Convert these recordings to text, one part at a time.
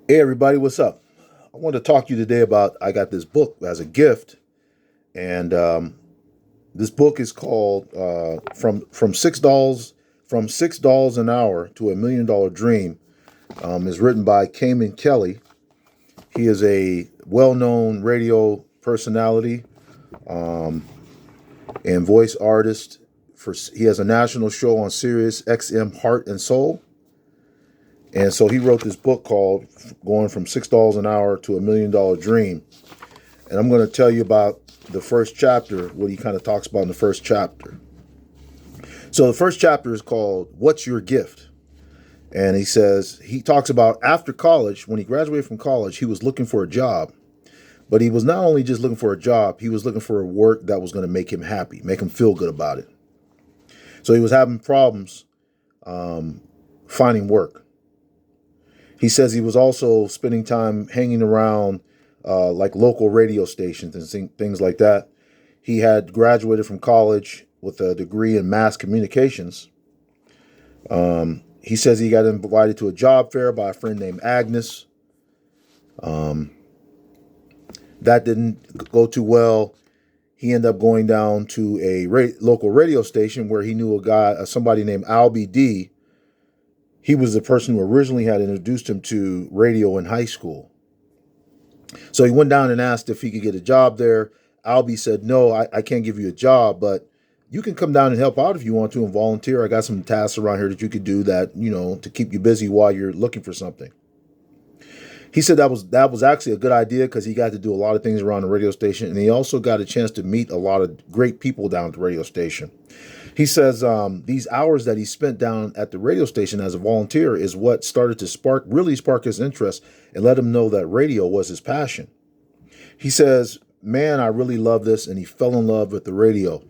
Hey everybody, what's up? I want to talk to you today about I got this book as a gift, and this book is called "From $6 an Hour to $1 Million Dream." Is written by Cayman Kelly. He is a well-known radio personality and voice artist. He has a national show on Sirius XM Heart and Soul, and so he wrote this book called "Going from $6 an Hour to $1 Million Dream." And I'm going to tell you about the first chapter, what he kind of talks about in the first chapter. So the first chapter is called "What's Your Gift?" And he talks about after college, when he graduated from college, he was looking for a job. But he was not only just looking for a job, he was looking for a work that was going to make him happy, make him feel good about it. So he was having problems finding work. He says he was also spending time hanging around like local radio stations and things like that. He had graduated from college with a degree in mass communications. He says he got invited to a job fair by a friend named Agnes. That didn't go too well. He ended up going down to a local radio station where he knew somebody named Albie D. He was the person who originally had introduced him to radio in high school. So he went down and asked if he could get a job there. Albie said, "No, I can't give you a job, but you can come down and help out if you want to and volunteer. I got some tasks around here that you could do that, to keep you busy while you're looking for something." He said that was actually a good idea because he got to do a lot of things around the radio station, and he also got a chance to meet a lot of great people down at the radio station. He says these hours that he spent down at the radio station as a volunteer is what started to really spark his interest and let him know that radio was his passion. He says, "Man, I really love this," and he fell in love with the radio.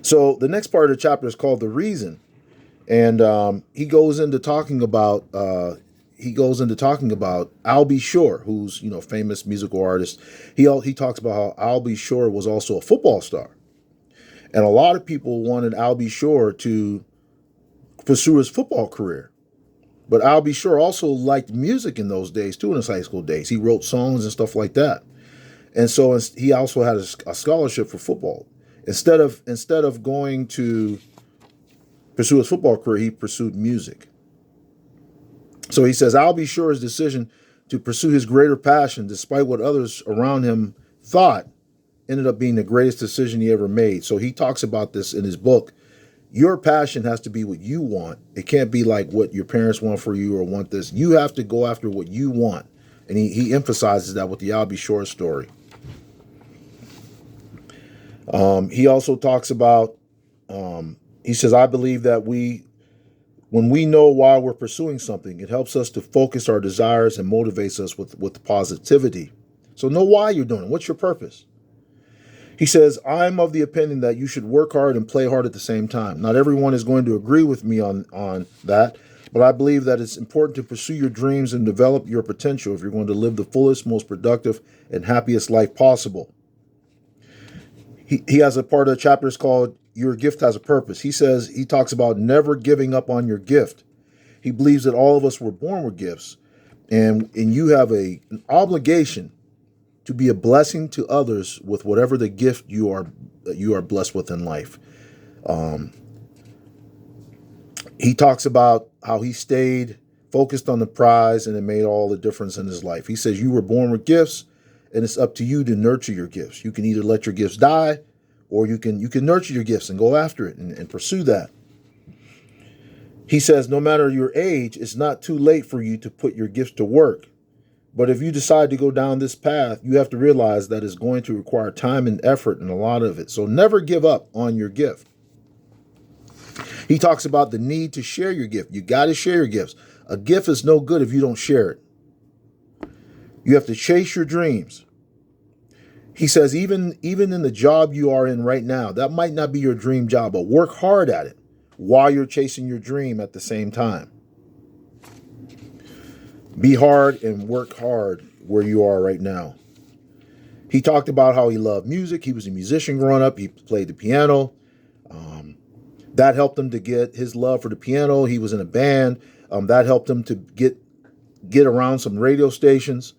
So the next part of the chapter is called "The Reason," and he goes into talking about Albie Shore, who's famous musical artist. He talks about how Albie Shore was also a football star. And a lot of people wanted Albie Shore to pursue his football career. But Albie Shore also liked music in those days, too, in his high school days. He wrote songs and stuff like that. And so he also had a scholarship for football. Instead of going to pursue his football career, he pursued music. So he says Albie Shore's decision to pursue his greater passion, despite what others around him thought, ended up being the greatest decision he ever made. So he talks about this in his book. Your passion has to be what you want. It can't be like what your parents want for you or want this. You have to go after what you want. And he emphasizes that with the Albie Shore story. He also talks about, he says, I believe that when we know why we're pursuing something, it helps us to focus our desires and motivates us with positivity. So know why you're doing it. What's your purpose? He says, I'm of the opinion that you should work hard and play hard at the same time. Not everyone is going to agree with me on that, but I believe that it's important to pursue your dreams and develop your potential if you're going to live the fullest, most productive, and happiest life possible. He has a part of the chapter called Your Gift Has a Purpose. He talks about never giving up on your gift. He believes that all of us were born with gifts, and you have an obligation to be a blessing to others with whatever the gift you are blessed with in life. He talks about how he stayed focused on the prize and it made all the difference in his life. He says you were born with gifts and it's up to you to nurture your gifts. You can either let your gifts die or you can nurture your gifts and go after it and pursue that. He says no matter your age, it's not too late for you to put your gifts to work. But if you decide to go down this path, you have to realize that it's going to require time and effort and a lot of it. So never give up on your gift. He talks about the need to share your gift. You got to share your gifts. A gift is no good if you don't share it. You have to chase your dreams. He says even in the job you are in right now, that might not be your dream job, but work hard at it while you're chasing your dream at the same time. Be hard and work hard where you are right now. He talked about how he loved music. He was a musician growing up. He played the piano. That helped him to get his love for the piano. He was in a band. That helped him to get get around some radio stations.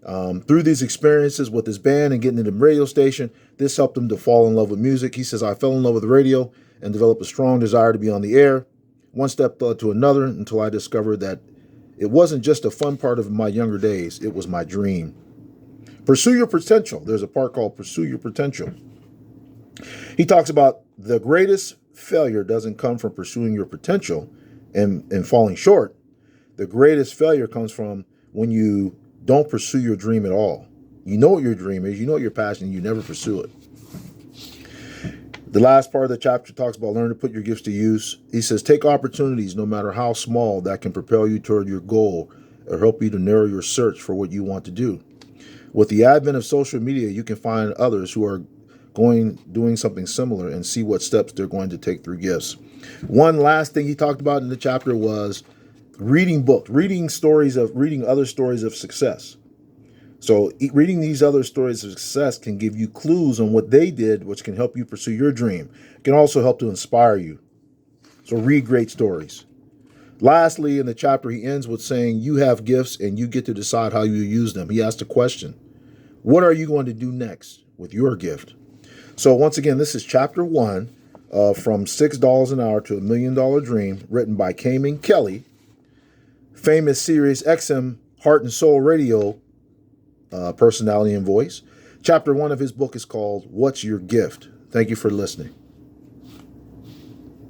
Through these experiences with his band and getting into the radio station, this helped him to fall in love with music. He says, I fell in love with radio and developed a strong desire to be on the air. One step led to another until I discovered that it wasn't just a fun part of my younger days. It was my dream. Pursue your potential. There's a part called Pursue Your Potential. He talks about the greatest failure doesn't come from pursuing your potential and falling short. The greatest failure comes from when you don't pursue your dream at all. You know what your dream is, you know what your passion, you never pursue it. The last part of the chapter talks about learn to put your gifts to use. He says, take opportunities, no matter how small, that can propel you toward your goal or help you to narrow your search for what you want to do. With the advent of social media, you can find others who are doing something similar and see what steps they're going to take through gifts. One last thing he talked about in the chapter was reading books, reading other stories of success. So reading these other stories of success can give you clues on what they did, which can help you pursue your dream. It can also help to inspire you. So read great stories. Lastly, in the chapter, he ends with saying, you have gifts and you get to decide how you use them. He asked a question. What are you going to do next with your gift? So once again, this is chapter 1 from $6 an hour to $1 million dream, written by Cayman Kelly, famous Sirius XM Heart and Soul Radio personality and voice. Chapter 1 of his book is called What's Your Gift? Thank you for listening.